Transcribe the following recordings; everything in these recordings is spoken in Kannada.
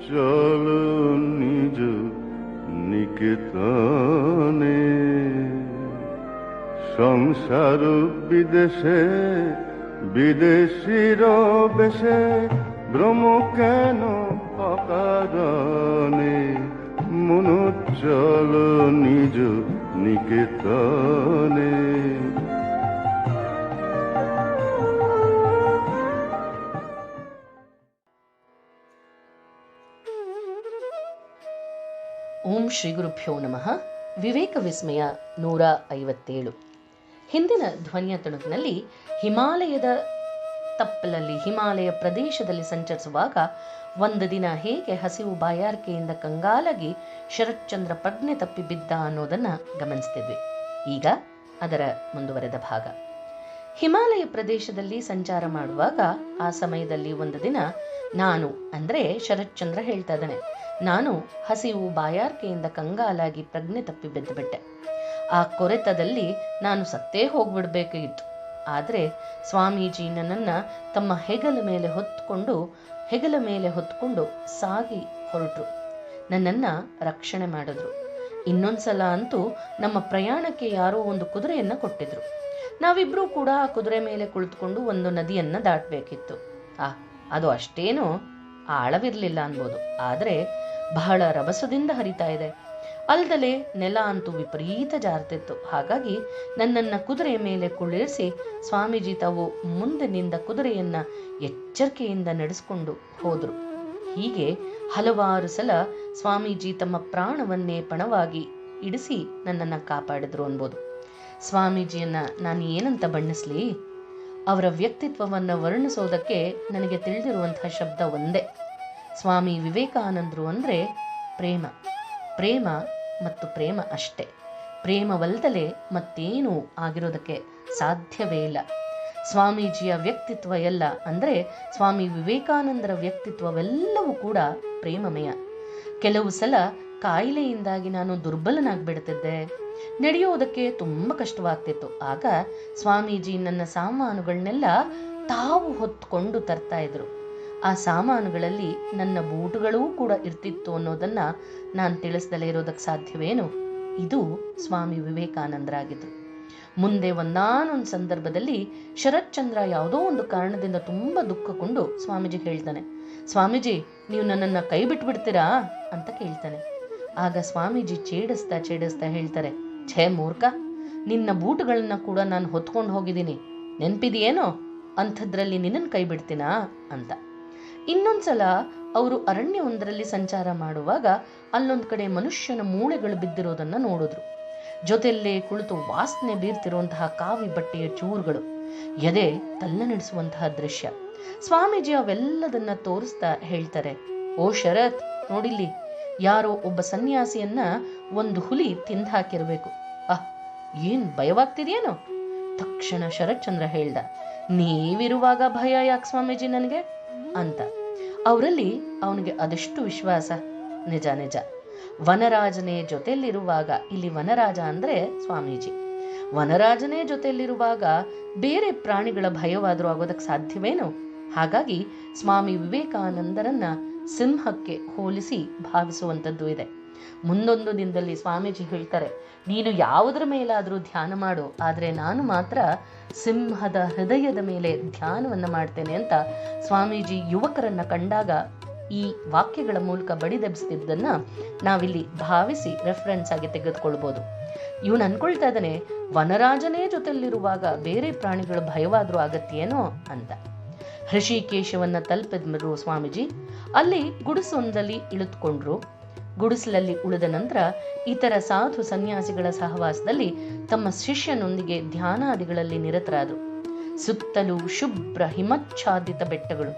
চলো নিজ নিকেতনে। সংসার বিদেশে বিদেশির বেশে ভ্রম কেন অকারণে। মন চলো নিজ নিকেতনে। ಓಂ ಶ್ರೀ ಗುರುಭ್ಯೋ ನಮಃ. ವಿವೇಕ ವಿಸ್ಮಯ 157. ಹಿಂದಿನ ಧ್ವನಿಯ ತುಣುಕಿನಲ್ಲಿ ಹಿಮಾಲಯದ ತಪ್ಪಲಲ್ಲಿ ಹಿಮಾಲಯ ಪ್ರದೇಶದಲ್ಲಿ ಸಂಚರಿಸುವಾಗ ಒಂದು ದಿನ ಹೇಗೆ ಹಸಿವು ಬಾಯಾರಿಕೆಯಿಂದ ಕಂಗಾಲಾಗಿ ಶರತ್ಚಂದ್ರ ಪ್ರಜ್ಞೆ ತಪ್ಪಿ ಬಿದ್ದ ಅನ್ನೋದನ್ನ ಗಮನಿಸ್ತಿದ್ವಿ. ಈಗ ಅದರ ಮುಂದುವರೆದ ಭಾಗ. ಹಿಮಾಲಯ ಪ್ರದೇಶದಲ್ಲಿ ಸಂಚಾರ ಮಾಡುವಾಗ ಆ ಸಮಯದಲ್ಲಿ ಒಂದು ದಿನ ನಾನು ಅಂದ್ರೆ ಶರತ್ಚಂದ್ರ ಹೇಳ್ತಾ ಇದ್ದಾನೆ, ನಾನು ಹಸಿವು ಬಾಯಾರಿಕೆಯಿಂದ ಕಂಗಾಲಾಗಿ ಪ್ರಜ್ಞೆ ತಪ್ಪಿ ಬಿದ್ದುಬಿಟ್ಟೆ. ಆ ಕೊರೆತದಲ್ಲಿ ನಾನು ಸತ್ತೇ ಹೋಗ್ಬಿಡ್ಬೇಕಾಗಿತ್ತು. ಆದರೆ ಸ್ವಾಮೀಜಿ ನನ್ನನ್ನು ತಮ್ಮ ಹೆಗಲ ಮೇಲೆ ಹೊತ್ಕೊಂಡು ಸಾಗಿ ಹೊರಟರು. ನನ್ನನ್ನು ರಕ್ಷಣೆ ಮಾಡಿದ್ರು. ಇನ್ನೊಂದ್ಸಲ ಅಂತೂ ನಮ್ಮ ಪ್ರಯಾಣಕ್ಕೆ ಯಾರೋ ಒಂದು ಕುದುರೆಯನ್ನು ಕೊಟ್ಟಿದ್ರು. ನಾವಿಬ್ರೂ ಕೂಡ ಆ ಕುದುರೆ ಮೇಲೆ ಕುಳಿತುಕೊಂಡು ಒಂದು ನದಿಯನ್ನು ದಾಟಬೇಕಿತ್ತು. ಅದು ಅಷ್ಟೇನೂ ಆಳವಿರಲಿಲ್ಲ ಅನ್ಬೋದು, ಆದರೆ ಬಹಳ ರಭಸದಿಂದ ಹರಿತಾ ಇದೆ. ಅಲ್ದಲೆ ನೆಲ ಅಂತೂ ವಿಪರೀತ ಜಾರ್ತಿತ್ತು. ಹಾಗಾಗಿ ನನ್ನನ್ನು ಕುದುರೆಯ ಮೇಲೆ ಕುಳ್ಳಿರಿಸಿ ಸ್ವಾಮೀಜಿ ತಾವು ಮುಂದಿನಿಂದ ಕುದುರೆಯನ್ನ ಎಚ್ಚರಿಕೆಯಿಂದ ನಡೆಸಿಕೊಂಡು ಹೋದ್ರು. ಹೀಗೆ ಹಲವಾರು ಸಲ ಸ್ವಾಮೀಜಿ ತಮ್ಮ ಪ್ರಾಣವನ್ನೇ ಪಣವಾಗಿ ಇಡಿಸಿ ನನ್ನನ್ನು ಕಾಪಾಡಿದ್ರು ಅನ್ಬೋದು. ಸ್ವಾಮೀಜಿಯನ್ನ ನಾನು ಏನಂತ ಬಣ್ಣಿಸ್ಲಿ? ಅವರ ವ್ಯಕ್ತಿತ್ವವನ್ನು ವರ್ಣಿಸೋದಕ್ಕೆ ನನಗೆ ತಿಳಿದಿರುವಂತಹ ಶಬ್ದ ಒಂದೇ. ಸ್ವಾಮಿ ವಿವೇಕಾನಂದರು ಅಂದರೆ ಪ್ರೇಮ, ಪ್ರೇಮ ಮತ್ತು ಪ್ರೇಮ ಅಷ್ಟೇ. ಪ್ರೇಮವಲ್ಲದಲೇ ಮತ್ತೇನೂ ಆಗಿರೋದಕ್ಕೆ ಸಾಧ್ಯವೇ ಇಲ್ಲ. ಸ್ವಾಮೀಜಿಯ ವ್ಯಕ್ತಿತ್ವ ಎಲ್ಲ ಅಂದರೆ ಸ್ವಾಮಿ ವಿವೇಕಾನಂದರ ವ್ಯಕ್ತಿತ್ವವೆಲ್ಲವೂ ಕೂಡ ಪ್ರೇಮಮಯ. ಕೆಲವು ಸಲ ಕಾಯಿಲೆಯಿಂದಾಗಿ ನಾನು ದುರ್ಬಲನಾಗ್ಬಿಡ್ತಿದ್ದೆ, ನಡೆಯೋದಕ್ಕೆ ತುಂಬ ಕಷ್ಟವಾಗ್ತಿತ್ತು. ಆಗ ಸ್ವಾಮೀಜಿ ನನ್ನ ಸಾಮಾನುಗಳನ್ನೆಲ್ಲ ತಾವು ಹೊತ್ಕೊಂಡು ತರ್ತಾ ಇದ್ರು. ಆ ಸಾಮಾನುಗಳಲ್ಲಿ ನನ್ನ ಬೂಟುಗಳೂ ಕೂಡ ಇರ್ತಿತ್ತು ಅನ್ನೋದನ್ನ ನಾನು ತಿಳಿಸ್ದಲೇ ಇರೋದಕ್ಕೆ ಸಾಧ್ಯವೇನು? ಇದು ಸ್ವಾಮಿ ವಿವೇಕಾನಂದರಾಗಿದ್ರು. ಮುಂದೆ ಒಂದಾನೊಂದು ಸಂದರ್ಭದಲ್ಲಿ ಶರತ್ಚಂದ್ರ ಯಾವುದೋ ಒಂದು ಕಾರಣದಿಂದ ತುಂಬಾ ದುಃಖಕೊಂಡು ಸ್ವಾಮೀಜಿ ಹೇಳ್ತಾನೆ, ಸ್ವಾಮೀಜಿ ನೀವು ನನ್ನನ್ನು ಕೈ ಬಿಟ್ಬಿಡ್ತೀರಾ ಅಂತ ಕೇಳ್ತಾನೆ. ಆಗ ಸ್ವಾಮೀಜಿ ಚೇಡಿಸ್ತಾ ಹೇಳ್ತಾರೆ, ಛೇ ಮೂರ್ಖ, ನಿನ್ನ ಬೂಟುಗಳನ್ನ ಕೂಡ ನಾನು ಹೊತ್ಕೊಂಡು ಹೋಗಿದ್ದೀನಿ, ನೆನ್ಪಿದೆಯೇನೋ? ಅಂಥದ್ರಲ್ಲಿ ನಿನ್ನನ್ನು ಕೈ ಬಿಡ್ತೀನಾ ಅಂತ. ಇನ್ನೊಂದ್ಸಲ ಅವರು ಅರಣ್ಯವೊಂದರಲ್ಲಿ ಸಂಚಾರ ಮಾಡುವಾಗ ಅಲ್ಲೊಂದ್ ಕಡೆ ಮನುಷ್ಯನ ಮೂಳೆಗಳು ಬಿದ್ದಿರೋದನ್ನ ನೋಡಿದ್ರು. ಜೊತೆಯಲ್ಲೇ ಕುಳಿತು ವಾಸನೆ ಬೀರ್ತಿರುವಂತಹ ಕಾವಿ ಬಟ್ಟೆಯ ಚೂರುಗಳು, ಎದೆ ತಲ್ಲಣಿಸುವಂತಹ ದೃಶ್ಯ. ಸ್ವಾಮೀಜಿ ಅವೆಲ್ಲದನ್ನ ತೋರಿಸ್ತಾ ಹೇಳ್ತಾರೆ, ಓ ಶರತ್, ನೋಡಿಲ್ಲಿ, ಯಾರೋ ಒಬ್ಬ ಸನ್ಯಾಸಿಯನ್ನ ಒಂದು ಹುಲಿ ತಿಂದು ಹಾಕಿರ್ಬೇಕು. ಏನ್ ಭಯವಾಗ್ತಿದೆಯೇನೋ? ತಕ್ಷಣ ಶರತ್ಚಂದ್ರ ಹೇಳ್ದ, ನೀವಿರುವಾಗ ಭಯ ಯಾಕೆ ಸ್ವಾಮೀಜಿ ನನಗೆ ಅಂತ. ಅವರಲ್ಲಿ ಅವನಿಗೆ ಅದೆಷ್ಟು ವಿಶ್ವಾಸ! ನಿಜ ನಿಜ. ವನರಾಜನೇ ಜೊತೆಯಲ್ಲಿರುವಾಗ, ಇಲ್ಲಿ ವನರಾಜ ಅಂದ್ರೆ ಸ್ವಾಮೀಜಿ, ವನರಾಜನೇ ಜೊತೆಯಲ್ಲಿರುವಾಗ ಬೇರೆ ಪ್ರಾಣಿಗಳ ಭಯವಾದರೂ ಆಗೋದಕ್ಕೆ ಸಾಧ್ಯವೇನು? ಹಾಗಾಗಿ ಸ್ವಾಮಿ ವಿವೇಕಾನಂದರನ್ನ ಸಿಂಹಕ್ಕೆ ಹೋಲಿಸಿ ಭಾವಿಸುವಂಥದ್ದು ಇದೆ. ಮುಂದೊಂದು ದಿನದಲ್ಲಿ ಸ್ವಾಮೀಜಿ ಹೇಳ್ತಾರೆ, ನೀನು ಯಾವುದರ ಮೇಲಾದರೂ ಧ್ಯಾನ ಮಾಡು, ಆದರೆ ನಾನು ಮಾತ್ರ ಸಿಂಹದ ಹೃದಯದ ಮೇಲೆ ಧ್ಯಾನವನ್ನು ಮಾಡ್ತೇನೆ ಅಂತ ಸ್ವಾಮೀಜಿ ಯುವಕರನ್ನ ಕಂಡಾಗ ಈ ವಾಕ್ಯಗಳ ಮೂಲಕ ಬಡಿದೆಬ್ಬಿಸ್ತಿದ್ದನ್ನ ನಾವಿಲ್ಲಿ ಭಾವಿಸಿ ರೆಫರೆನ್ಸ್ ಆಗಿ ತೆಗೆದುಕೊಳ್ಬೋದು. ಇವನು ಅನ್ಕೊಳ್ತಾ ಇದ್ದಾನೆ, ವನರಾಜನೇ ಜೊತೆಯಲ್ಲಿರುವಾಗ ಬೇರೆ ಪ್ರಾಣಿಗಳು ಭಯವಾದ್ರೂ ಆಗತ್ತೇನೋ ಅಂತ. ಹೃಷಿಕೇಶವನ್ನ ತಲುಪಿದ್ರು ಸ್ವಾಮೀಜಿ. ಅಲ್ಲಿ ಗುಡಿಸೊಂದಲ್ಲಿ ಇಳಿದುಕೊಂಡ್ರು. ಗುಡಿಸಲಲ್ಲಿ ಉಳಿದ ನಂತರ ಇತರ ಸಾಧು ಸನ್ಯಾಸಿಗಳ ಸಹವಾಸದಲ್ಲಿ ತಮ್ಮ ಶಿಷ್ಯನೊಂದಿಗೆ ಧ್ಯಾನಾದಿಗಳಲ್ಲಿ ನಿರತರಾದರು. ಸುತ್ತಲೂ ಶುಭ್ರ ಹಿಮಚ್ಛಾದಿತ ಬೆಟ್ಟಗಳು,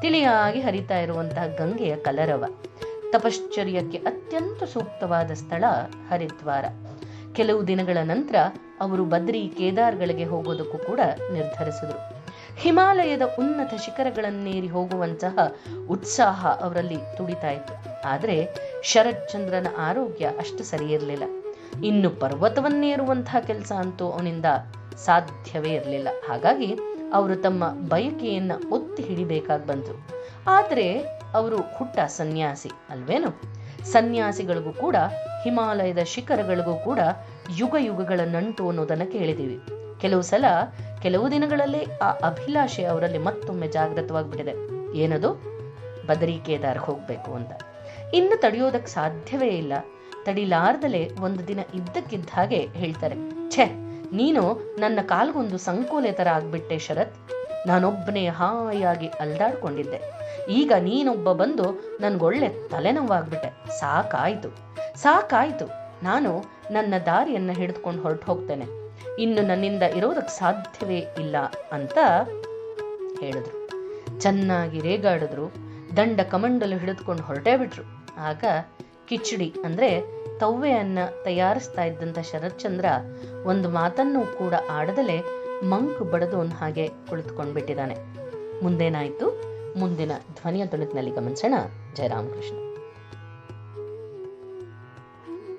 ತಿಳಿಯಾಗಿ ಹರಿತಾ ಇರುವಂತಹ ಗಂಗೆಯ ಕಲರವ. ತಪಶ್ಚರ್ಯಕ್ಕೆ ಅತ್ಯಂತ ಸೂಕ್ತವಾದ ಸ್ಥಳ ಹರಿದ್ವಾರ. ಕೆಲವು ದಿನಗಳ ನಂತರ ಅವರು ಬದ್ರಿ ಕೇದಾರ್ಗಳಿಗೆ ಹೋಗೋದಕ್ಕೂ ಕೂಡ ನಿರ್ಧರಿಸಿದರು. ಹಿಮಾಲಯದ ಉನ್ನತ ಶಿಖರಗಳನ್ನೇರಿ ಹೋಗುವಂತಹ ಉತ್ಸಾಹ ಅವರಲ್ಲಿ ತುಡಿತಾ ಇತ್ತು. ಆದರೆ ಶರತ್ಚಂದ್ರನ ಆರೋಗ್ಯ ಅಷ್ಟು ಸರಿಯಿರಲಿಲ್ಲ. ಇನ್ನು ಪರ್ವತವನ್ನೇರುವಂತಹ ಕೆಲಸ ಅಂತೂ ಅವನಿಂದ ಸಾಧ್ಯವೇ ಇರಲಿಲ್ಲ. ಹಾಗಾಗಿ ಅವರು ತಮ್ಮ ಬಯಕೆಯನ್ನ ಒತ್ತಿ ಹಿಡಿಬೇಕಾಗಿ ಬಂತು. ಆದರೆ ಅವರು ಹುಟ್ಟ ಸನ್ಯಾಸಿ ಅಲ್ವೇನು? ಸನ್ಯಾಸಿಗಳಿಗೂ ಕೂಡ ಹಿಮಾಲಯದ ಶಿಖರಗಳಿಗೂ ಕೂಡ ಯುಗ ಯುಗಗಳ ನಂಟು ಅನ್ನೋದನ್ನ ಕೇಳಿದೀವಿ. ಕೆಲವು ಸಲ ಕೆಲವು ದಿನಗಳಲ್ಲೇ ಆ ಅಭಿಲಾಷೆ ಅವರಲ್ಲಿ ಮತ್ತೊಮ್ಮೆ ಜಾಗೃತವಾಗ್ಬಿಟ್ಟಿದೆ. ಏನದು? ಬದರಿ ಕೇದಾರ್ ಹೋಗ್ಬೇಕು ಅಂತ. ಇನ್ನು ತಡೆಯೋದಕ್ಕೆ ಸಾಧ್ಯವೇ ಇಲ್ಲ. ತಡಿಲಾರ್ದಲೇ ಒಂದು ದಿನ ಇದ್ದಕ್ಕಿದ್ದ ಹಾಗೆ ಹೇಳ್ತಾರೆ, ಛೆ, ನೀನು ನನ್ನ ಕಾಲ್ಗೊಂದು ಸಂಕೋಲೆ ತರ ಆಗ್ಬಿಟ್ಟೆ ಶರತ್. ನಾನೊಬ್ಬನೇ ಹಾಯಾಗಿ ಅಲ್ದಾಡ್ಕೊಂಡಿದ್ದೆ. ಈಗ ನೀನೊಬ್ಬ ಬಂದು ನನ್ಗೊಳ್ಳೆ ತಲೆನೋವಾಗ್ಬಿಟ್ಟೆ. ಸಾಕಾಯ್ತು. ನಾನು ನನ್ನ ದಾರಿಯನ್ನ ಹಿಡಿದುಕೊಂಡು ಹೊರಟು ಹೋಗ್ತೇನೆ. ಇನ್ನು ನನ್ನಿಂದ ಇರೋದಕ್ಕೆ ಸಾಧ್ಯವೇ ಇಲ್ಲ ಅಂತ ಹೇಳಿದ್ರು. ಚೆನ್ನಾಗಿ ರೇಗಾಡಿದ್ರು. ದಂಡ ಕಮಂಡಲು ಹಿಡಿದುಕೊಂಡು ಹೊರಟೇ ಬಿಟ್ರು. ಆಗ ಕಿಚಡಿ ಅಂದ್ರೆ ತವ್ವೆಯನ್ನ ತಯಾರಿಸ್ತಾ ಇದ್ದಂತ ಶರತ್ಚಂದ್ರ ಒಂದು ಮಾತನ್ನು ಕೂಡ ಆಡದಲೆ ಮಂಕು ಬಡದೋನ್ ಹಾಗೆ ಕುಳಿತುಕೊಂಡ್ಬಿಟ್ಟಿದ್ದಾನೆ. ಮುಂದೇನಾಯ್ತು? ಮುಂದಿನ ಧ್ವನಿಯ ತುಣುಕಿನಲ್ಲಿ ಗಮನಿಸೋಣ. ಜಯರಾಮಕೃಷ್ಣ.